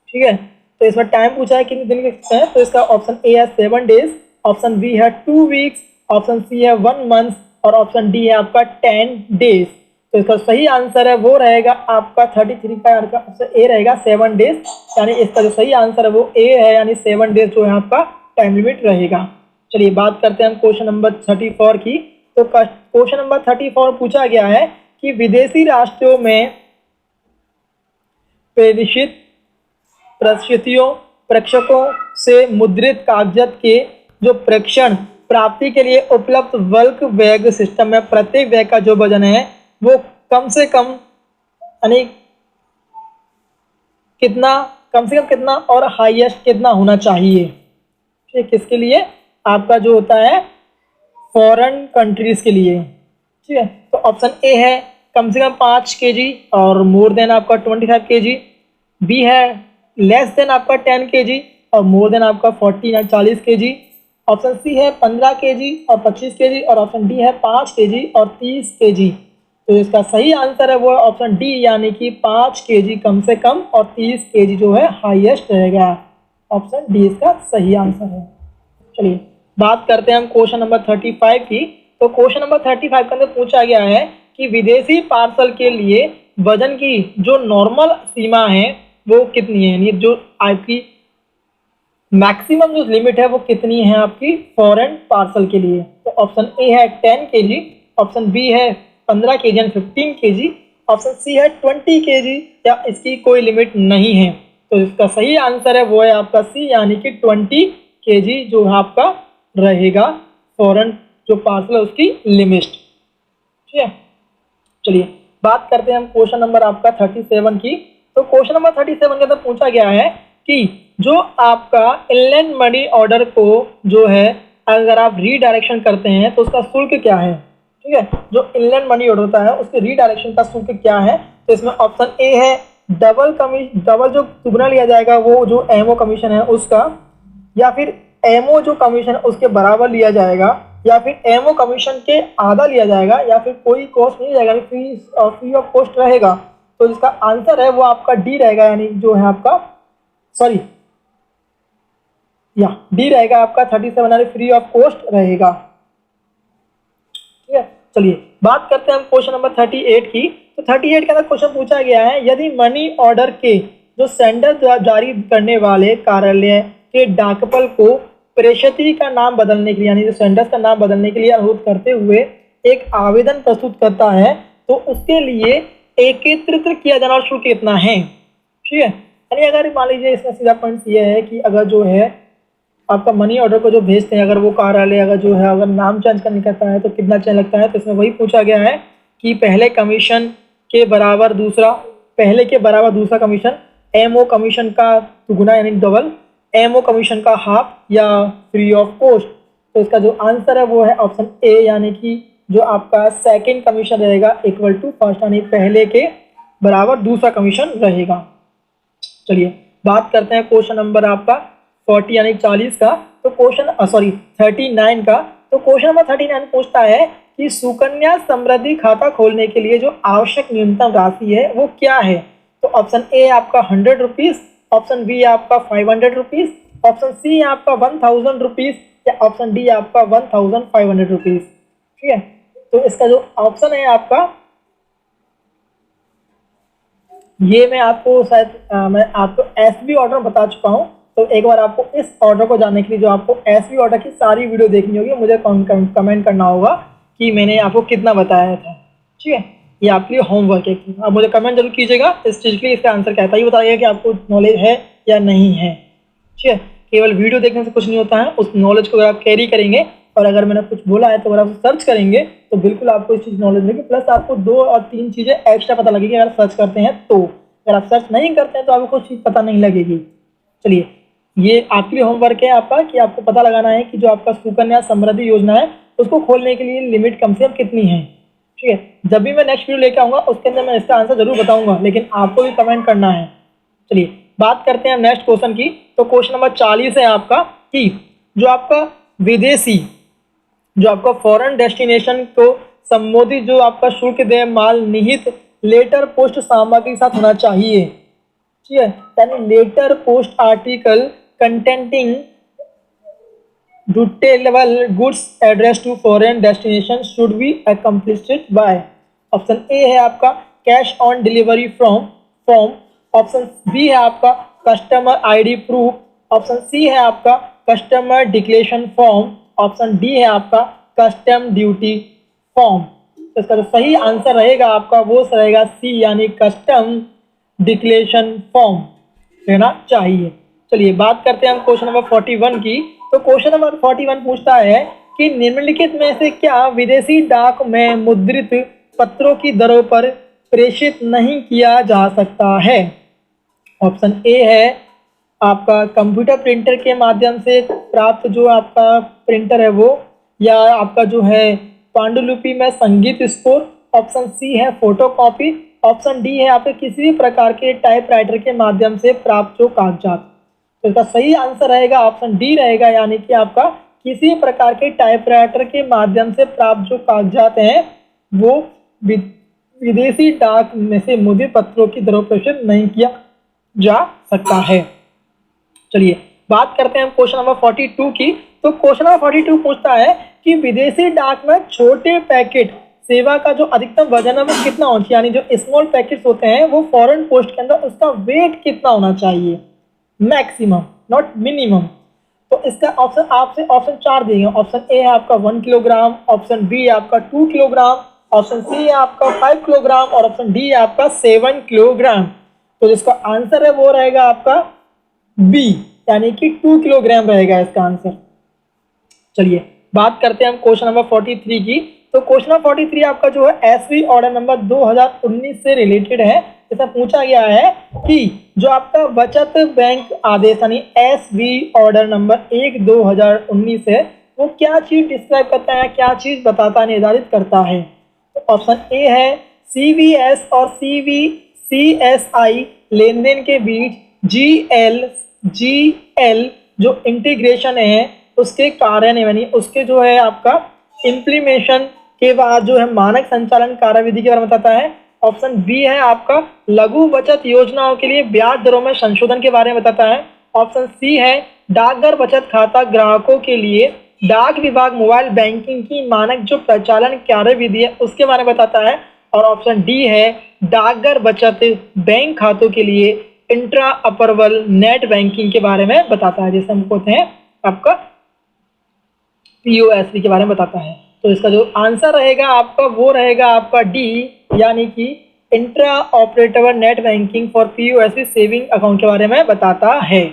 ठीक है, तो इसमें टाइम पूछा है कितने दिन के हैं, तो इसका ऑप्शन ए है 7 डेज, ऑप्शन बी है 2 वीक्स, ऑप्शन सी है 1 मंथ, और ऑप्शन डी है आपका 10 डेज। तो इसका सही आंसर है वो रहेगा आपका 33 का ऑप्शन ए रहेगा 7 डेज, यानी इसका जो सही आंसर है वो ए है, यानी 7 डेज जो है आपका टाइम लिमिट रहेगा। चलिए बात करते हैं हम क्वेश्चन नंबर 34 की। तो क्वेश्चन नंबर 34 पूछा गया है कि विदेशी राष्ट्रों में प्रेषित प्रस्तुतियों प्रेषकों से मुद्रित कागजात के जो प्रेषण प्राप्ति के लिए उपलब्ध बल्क बैग सिस्टम में प्रत्येक बैग का जो वजन है वो कम से कम यानी कितना, कम से कम कितना और हाईएस्ट कितना होना चाहिए। ठीक, किसके लिए, आपका जो होता है फॉरेन कंट्रीज के लिए। ठीक है, तो ऑप्शन ए है कम से कम 5 kg और मोर देन आपका 25 kg, बी है लेस देन आपका 10 kg और मोर देन आपका 40 kg, ऑप्शन सी है 15 kg और 25 kg, और ऑप्शन डी है 5 kg और 30 kg। तो इसका सही आंसर है वो है ऑप्शन डी, यानी कि 5 kg कम से कम और 30 kg जो है हाईएस्ट रहेगा। ऑप्शन डी इसका सही आंसर है। चलिए बात करते हैं हम क्वेश्चन नंबर 35 की। तो क्वेश्चन नंबर 35 के अंदर पूछा गया है कि विदेशी पार्सल के लिए वजन की जो नॉर्मल सीमा है वो कितनी है, यानी जो आपकी मैक्सिमम जो लिमिट है वो कितनी है आपकी फॉरेन पार्सल के लिए। तो ऑप्शन ए है 10 kg, ऑप्शन बी है 15 kg and 15 kg, option C है 20 kg या इसकी कोई लिमिट नहीं है। तो इसका सही आंसर है वो है आपका सी, यानी कि 20 kg जो है आपका रहेगा फॉरेन जो पार्सल है उसकी लिमिट। ठीक है, चलिए बात करते हैं हम क्वेश्चन नंबर आपका 37 की। तो क्वेश्चन नंबर 37 के अंदर पूछा गया है कि जो आपका इनलैंड मनी ऑर्डर को जो है अगर आप रीडायरेक्शन करते हैं तो उसका शुल्क क्या है। ठीक है, जो इनलैंड मनी ऑर्डर होता है उसके रीडायरेक्शन का शुल्क क्या है। तो इसमें ऑप्शन ए है डबल जो दुगना लिया जाएगा वो जो एमओ कमीशन है उसका, या फिर एमओ जो कमीशन उसके बराबर लिया जाएगा, या फिर एमओ कमीशन के आधा लिया जाएगा, या फिर कोई कॉस्ट नहीं जाएगा, फ्री ऑफ कॉस्ट रहेगा। तो जिसका आंसर है वो आपका डी रहेगा, यानी जो है आपका डी रहेगा आपका 37, यानी फ्री ऑफ कॉस्ट रहेगा। ठीक है, चलिए बात करते हैं हम क्वेश्चन नंबर 38 की। तो 38 के अंदर क्वेश्चन पूछा गया है यदि मनी ऑर्डर के जो सेंडर जारी करने वाले कार्यालय के डाकपल को प्रेषित का नाम बदलने के लिए, यानी जो सेंडर्स का नाम बदलने के लिए अनुरोध करते हुए एक आवेदन प्रस्तुत करता है तो उसके लिए एकत्रित किया जाना शुल्क कितना है। ठीक है, यानी अगर मान लीजिए इसका सीधा पॉइंट ये है कि अगर जो है आपका मनी ऑर्डर को जो भेजते हैं अगर वो कार्यालय अगर जो है अगर नाम चेंज करने कहता है तो कितना चेंज लगता है। तो इसमें वही पूछा गया है कि पहले के बराबर दूसरा कमीशन, एमओ कमीशन का दुगुना यानी डबल, एमओ कमीशन का हाफ या फ्री ऑफ कॉस्ट। तो इसका जो आंसर है वो है ऑप्शन ए, यानी कि जो आपका सेकंड कमीशन रहेगा इक्वल टू फर्स्ट, यानी पहले के बराबर दूसरा कमीशन रहेगा। चलिए बात करते हैं क्वेश्चन नंबर आपका 40 यानी 40 का। तो क्वेश्चन 39 का। तो क्वेश्चन नंबर 39 पूछता है कि सुकन्या समृद्धि खाता खोलने के लिए जो आवश्यक न्यूनतम राशि है वो क्या है। तो ऑप्शन ए आपका 100 रुपीज़, ऑप्शन बी आपका 500 रुपीज़, ऑप्शन सी आपका 1000 रुपीज़ या ऑप्शन डी आपका 1500 रुपीज़। ठीक है, तो इसका जो ऑप्शन है आपका, ये मैं आपको शायद मैं आपको एसबी ऑर्डर बता चुका हूँ। तो एक बार आपको इस ऑर्डर को जानने के लिए जो आपको एसबी ऑर्डर की सारी वीडियो देखनी होगी, मुझे कमेंट करना होगा कि मैंने आपको कितना बताया था। ठीक है, ये आपके लिए होमवर्क है। आप मुझे कमेंट जरूर कीजिएगा इस चीज़ के लिए, इसका आंसर क्या था ये बताइएगा कि आपको नॉलेज है या नहीं है। ठीक है, केवल वीडियो देखने से कुछ नहीं होता है, उस नॉलेज को अगर आप कैरी करेंगे और अगर मैंने कुछ बोला है तो अगर आप सर्च करेंगे तो बिल्कुल आपको इस चीज़ नॉलेज मिलेगी, प्लस आपको 2 और 3 चीज़ें एक्स्ट्रा पता लगेगी अगर सर्च करते हैं तो। अगर आप सर्च नहीं करते हैं तो आपको कुछ चीज़ पता नहीं लगेगी। चलिए, ये आपके लिए होमवर्क है आपका कि आपको पता लगाना है कि जो आपका सुकन्या समृद्धि योजना है उसको खोलने के लिए लिमिट कम से कम कितनी है। ठीक है, जब भी मैं नेक्स्ट वीडियो लेकर आऊँगा उसके अंदर मैं इसका आंसर जरूर बताऊँगा, लेकिन आपको भी कमेंट करना है। चलिए बात करते हैं नेक्स्ट क्वेश्चन की। तो क्वेश्चन नंबर 40 है आपका कि जो आपका विदेशी, जो आपका फॉरेन डेस्टिनेशन को संबोधित जो आपका शुल्क देय माल निहित लेटर पोस्ट सामग्री के साथ होना चाहिए। ठीक है, यानी letter post article containing dutiable goods address to foreign destination should be accomplished by. Option A है आपका cash on delivery form, option B है आपका customer ID proof, option C है आपका customer declaration form, option D है आपका custom duty form. तो इसका जो सही आंसर रहेगा आपका वो रहेगा सी, यानी कस्टम डिक्लेरेशन फॉर्म रहना चाहिए। चलिए बात करते हैं हम क्वेश्चन नंबर 41 की। तो क्वेश्चन नंबर 41 पूछता है कि निम्नलिखित में से क्या विदेशी डाक में मुद्रित पत्रों की दरों पर प्रेषित नहीं किया जा सकता है। ऑप्शन ए है आपका कंप्यूटर प्रिंटर के माध्यम से प्राप्त जो आपका प्रिंटर है वो, या आपका जो है पांडुलिपि में संगीत स्कोर, ऑप्शन सी है फोटोकॉपी, ऑप्शन डी है आपके किसी भी प्रकार के टाइपराइटर के माध्यम से प्राप्त जो कागजात। तो इसका सही आंसर रहेगा ऑप्शन डी रहेगा, यानी कि आपका किसी प्रकार के टाइपराइटर के माध्यम से प्राप्त जो कागजात हैं वो विदेशी डाक में से मुद्रित पत्रों की दरों पर प्रेषित नहीं किया जा सकता है। चलिए बात करते हैं हम क्वेश्चन नंबर 42 की। तो क्वेश्चन नंबर 42 पूछता है कि विदेशी डाक में छोटे पैकेट सेवा का जो अधिकतम वजन है वो कितना होना चाहिए, यानी जो स्मॉल पैकेट्स होते हैं वो फॉरेन पोस्ट के अंदर उसका वेट कितना होना चाहिए, मैक्सिमम नॉट मिनिमम। तो इसका ऑप्शन आपसे ऑप्शन 4 दिए गए। ऑप्शन ए है आपका 1 किलोग्राम, ऑप्शन बी है आपका 2 किलोग्राम, ऑप्शन सी है आपका 5 किलोग्राम और ऑप्शन डी है आपका 7 किलोग्राम। तो जिसका आंसर है वो रहेगा आपका बी, यानी कि 2 किलोग्राम रहेगा इसका आंसर। चलिए बात करते हैं हम क्वेश्चन नंबर 43 की। तो क्वेश्चन नंबर 43 आपका जो है एसवी ऑर्डर नंबर 2019 से रिलेटेड है। इसमें पूछा गया है कि जो आपका बचत बैंक आदेश यानी एसवी ऑर्डर नंबर 1/2019 है वो क्या चीज डिस्क्राइब करता है, क्या चीज बताता है, निर्धारित करता है। तो ऑप्शन ए है सीवीएस और सीएसआई लेन देन के बीच जीएल जो इंटीग्रेशन है उसके कारण यानी उसके जो है आपका इम्प्लीमेशन के बाद जो है मानक संचालन कार्यविधि के बारे में बताता है। ऑप्शन बी है आपका लघु बचत योजनाओं के लिए ब्याज दरों में संशोधन के बारे में बताता है। ऑप्शन सी है डाकघर बचत खाता ग्राहकों के लिए डाक विभाग मोबाइल बैंकिंग की मानक जो प्रचालन कार्यविधि है उसके बारे में बताता है। और ऑप्शन डी है डाकघर बचत बैंक खातों के लिए इंट्रा अपर्वल नेट बैंकिंग के बारे में बताता है, जैसे हम कहते हैं आपका पीओएसबी के बारे में बताता है। तो इसका जो आंसर रहेगा आपका वो रहेगा आपका डी, यानी कि intra operable net banking for POSB saving account के बारे में बताता है।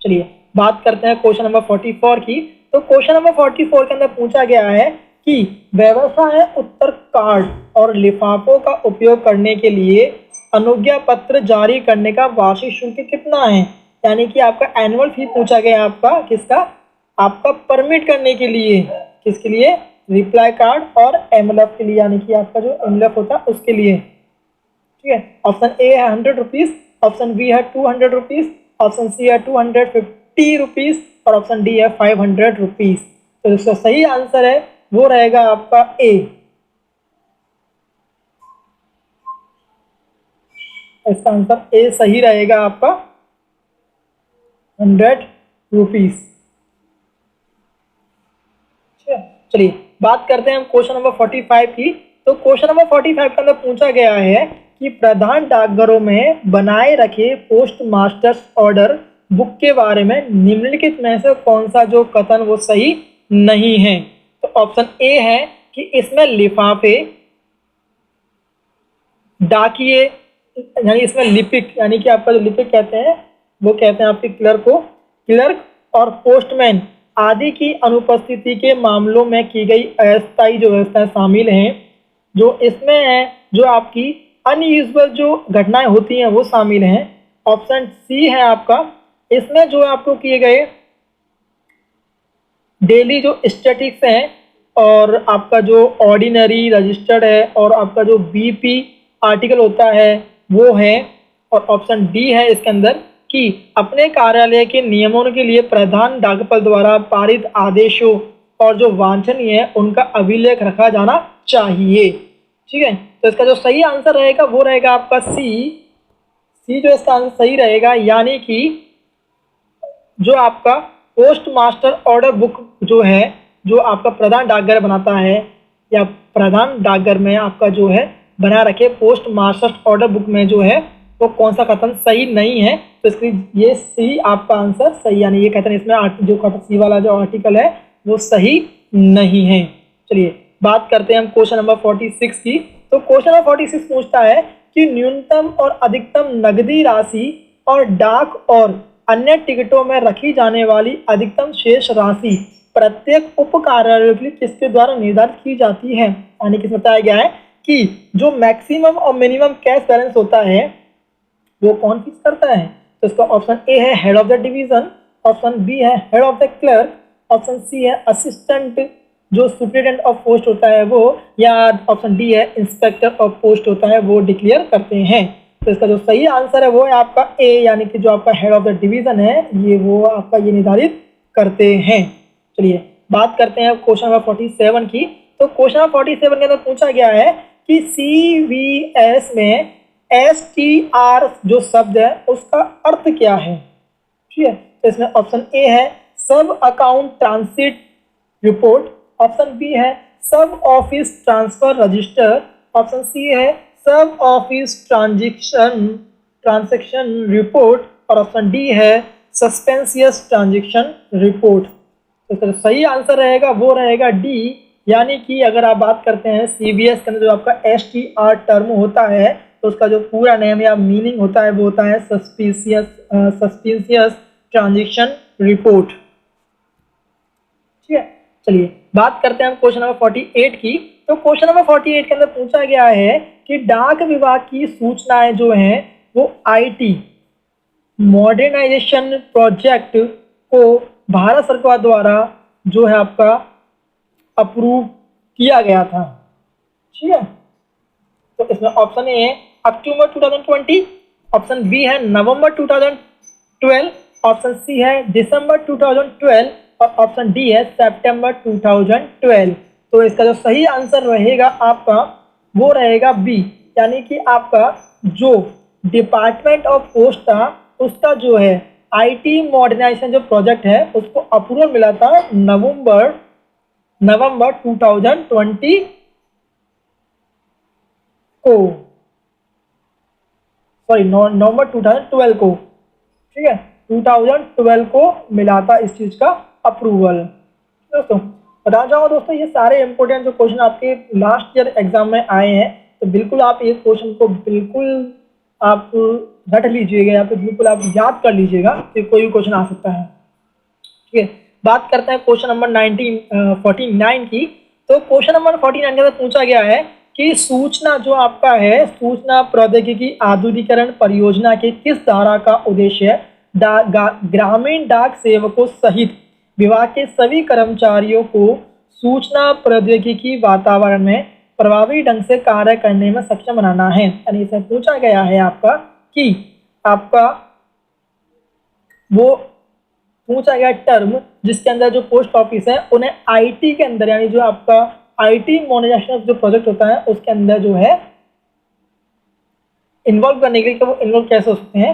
चलिए बात करते हैं क्वेश्चन नंबर 44 की। तो क्वेश्चन नंबर 44 के अंदर पूछा गया है कि व्यवसाय उत्तर कार्ड और लिफाफों का उपयोग करने के लिए अनुज्ञा पत्र जारी करने का वार्षिक शुल्क कितना है। यानी कि आपका एनुअल फी पूछा गया आपका किसका, आपका परमिट करने के लिए, किसके लिए, रिप्लाई कार्ड और एमएलएफ के लिए, यानी कि आपका जो एमएलएफ होता है उसके लिए। ठीक है, ऑप्शन ए है 100 रुपीज, ऑप्शन बी है 200 रुपीज, ऑप्शन सी है 250 रुपीज और ऑप्शन डी है 500 रुपीज। तो इसका सही आंसर है वो रहेगा आपका ए। इसका आंसर ए सही रहेगा आपका 100 रुपीज। चलिए बात करते हैं हम क्वेश्चन नंबर 45 की। तो क्वेश्चन नंबर 45 के अंदर पूछा गया है कि प्रधान डाकघरों में बनाए रखे पोस्ट मास्टर्स ऑर्डर बुक के बारे में निम्नलिखित में से कौन सा जो कथन वो सही नहीं है। तो ऑप्शन ए है कि इसमें लिफाफे, डाकिए, यानी इसमें लिपिक, यानी कि आपका जो लिपिक कहते हैं वो कहते हैं आपके क्लर्क को, क्लर्क और पोस्टमैन आदि की अनुपस्थिति के मामलों में की गई अस्थायी जो व्यवस्थाएं शामिल हैं। जो इसमें है जो आपकी अनयूजुअल जो घटनाएं होती हैं वो शामिल हैं। ऑप्शन सी है आपका, इसमें जो आपको किए गए डेली जो स्टैटिक्स हैं और आपका जो ऑर्डिनरी रजिस्टर्ड है और आपका जो बीपी आर्टिकल होता है वो है। और ऑप्शन डी है इसके अंदर कि अपने कार्यालय के नियमों के लिए प्रधान डाकपाल द्वारा पारित आदेशों और जो वांछनीय है उनका अभिलेख रखा जाना चाहिए। ठीक है, तो इसका जो सही आंसर रहेगा वो रहेगा आपका सी जो इसका आंसर सही रहेगा, यानी कि जो आपका पोस्ट मास्टर ऑर्डर बुक जो है जो आपका प्रधान डाकघर बनाता है या प्रधान डाकघर में आपका जो है बना रखे पोस्ट मास्टर ऑर्डर बुक में जो है वो कौन सा कथन सही नहीं है। तो इसलिए ये सी आपका आंसर सही, यानी ये कथन इसमें जो कथन सी वाला जो आर्टिकल है वो सही नहीं है। चलिए बात करते हैं हम क्वेश्चन नंबर 46 की। तो क्वेश्चन नंबर 46 पूछता है कि न्यूनतम और अधिकतम नगदी राशि और डाक और अन्य टिकटों में रखी जाने वाली अधिकतम शेष राशि प्रत्येक उप कार्यालयों के लिए किसके द्वारा निर्धारित की जाती है। यानी कि बताया गया है कि जो मैक्सिमम और मिनिमम कैश बैलेंस होता है वो कौन फिक्स करता है। तो इसका ऑप्शन ए है head of the division, option B है head of the clerk, option C है असिस्टेंट जो सुपरिटेंडेंट ऑफ पोस्ट होता है वो, या ऑप्शन डी है इंस्पेक्टर ऑफ पोस्ट होता है वो डिक्लेयर करते हैं। तो इसका जो सही आंसर है वो है आपका ए, यानी कि जो आपका हेड ऑफ द डिवीजन है ये वो आपका ये निर्धारित करते हैं। चलिए बात करते हैं क्वेश्चन नंबर 47 की। तो क्वेश्चन नंबर 47 के अंदर पूछा गया है कि CVS में STR जो शब्द है उसका अर्थ क्या है। ठीक है, तो इसमें ऑप्शन ए है sub account transit report, option B है sub office transfer register, option C है सब ऑफिस ट्रांजैक्शन रिपोर्ट और ऑप्शन डी है सस्पेंसियस ट्रांजैक्शन रिपोर्ट। तो इसका सही आंसर रहेगा वो रहेगा डी, यानी कि अगर आप बात करते हैं CVS के अंदर जो आपका STR टर्म होता है तो उसका जो पूरा नेम या मीनिंग होता है वो होता है सस्पिशियस ट्रांजैक्शन रिपोर्ट। ठीक है, चलिए बात करते हैं हम क्वेश्चन नंबर 48 की। तो क्वेश्चन नंबर 48 के अंदर पूछा गया है कि डाक विभाग की सूचनाएं जो हैं वो IT मॉडर्नाइजेशन प्रोजेक्ट को भारत सरकार द्वारा जो है आपका अप्रूव किया गया था। ठीक है, तो इसमें ऑप्शन ए है अक्टूबर 2020, ऑप्शन बी है नवंबर 2012, ऑप्शन सी है दिसंबर 2012 और ऑप्शन डी है सितंबर 2012। तो इसका जो सही आंसर रहेगा आपका वो रहेगा बी, यानी कि आपका जो डिपार्टमेंट ऑफ पोस्ट था उसका जो है IT मॉडर्नाइजेशन जो प्रोजेक्ट है उसको अप्रूवल मिला था नवंबर 2020 को, सॉरी नवंबर 2012 को। ठीक है, 2012 को मिला था इस चीज का अप्रूवल। दोस्तों बता जाऊँ दोस्तों ये सारे इंपॉर्टेंट जो क्वेश्चन आपके लास्ट ईयर एग्जाम में आए हैं तो बिल्कुल आप ये क्वेश्चन को बिल्कुल आप रट लीजिएगा या फिर बिल्कुल आप याद कर लीजिएगा कि कोई भी क्वेश्चन आ सकता है। ठीक है, बात करते हैं क्वेश्चन नंबर 49 की। तो क्वेश्चन नंबर 49 के अंदर पूछा गया है कि सूचना जो आपका है सूचना प्रौद्योगिकी आधुनिकीकरण परियोजना की किस धारा का उद्देश्य ग्रामीण डाक सेवकों सहित विभाग के सभी कर्मचारियों को सूचना प्रौद्योगिकी वातावरण में प्रभावी ढंग से कार्य करने में सक्षम बनाना है। यानी इसमें पूछा गया है आपका कि आपका वो पूछा गया टर्म जिसके अंदर जो पोस्ट ऑफिस है उन्हें आईटी के अंदर, यानी जो आपका आईटी मॉडर्नाइजेशन जो प्रोजेक्ट होता है उसके अंदर जो है इन्वॉल्व करने के लिए वो इन्वॉल्व कैसे हो सकते हैं,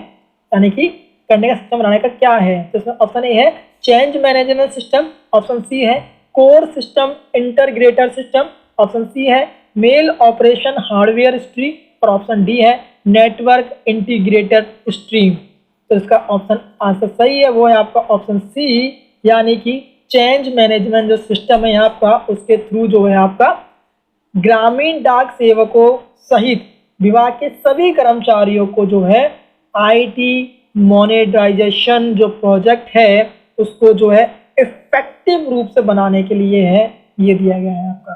यानी कि करने का सक्षम बनाने का क्या है। तो इसमें ऑप्शन ए है change management system, option C है core system integrator system, option C है मेल ऑपरेशन हार्डवेयर स्ट्रीम और ऑप्शन डी है नेटवर्क इंटीग्रेटर स्ट्रीम। तो इसका ऑप्शन आंसर सही है वो है आपका ऑप्शन सी, यानी कि चेंज मैनेजमेंट जो सिस्टम है आपका उसके थ्रू जो है आपका ग्रामीण डाक सेवकों सहित विभाग के सभी कर्मचारियों को जो है आईटी मॉनेटाइजेशन जो प्रोजेक्ट है उसको जो है इफेक्टिव रूप से बनाने के लिए है ये दिया गया है आपका।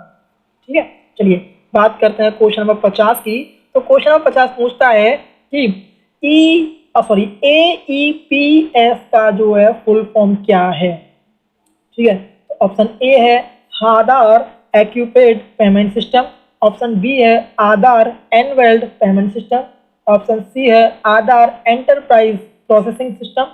ठीक है, चलिए बात करते हैं क्वेश्चन नंबर 50 की। तो क्वेश्चन नंबर 50 पूछता है कि AEPS का जो है फुल फॉर्म क्या है। ठीक है, तो ऑप्शन ए है आधार एक्यूपेड पेमेंट सिस्टम, ऑप्शन बी है Aadhaar enabled payment system, option C है Aadhaar enterprise processing system,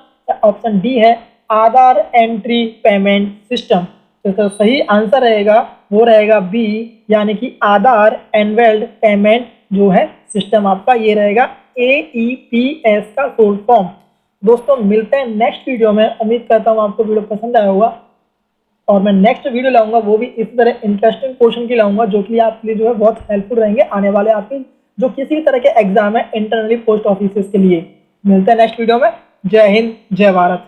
option D है आधार एंट्री पेमेंट सिस्टम। तो सही आंसर रहेगा वो रहेगा बी, यानी कि आधार एनवेल्ड पेमेंट जो है सिस्टम आपका ये रहेगा AEPS का फुल फॉर्म। दोस्तों मिलते हैं नेक्स्ट वीडियो में, उम्मीद करता हूँ आपको वीडियो पसंद आया होगा और मैं नेक्स्ट वीडियो लाऊंगा वो भी इस तरह इंटरेस्टिंग क्वेश्चन की लाऊंगा जो कि आपके लिए जो है बहुत हेल्पफुल रहेंगे आने वाले आपके जो किसी भी तरह के एग्जाम है इंटरनली पोस्ट ऑफिस के लिए। मिलते हैं नेक्स्ट वीडियो में। जय हिंद, जय भारत।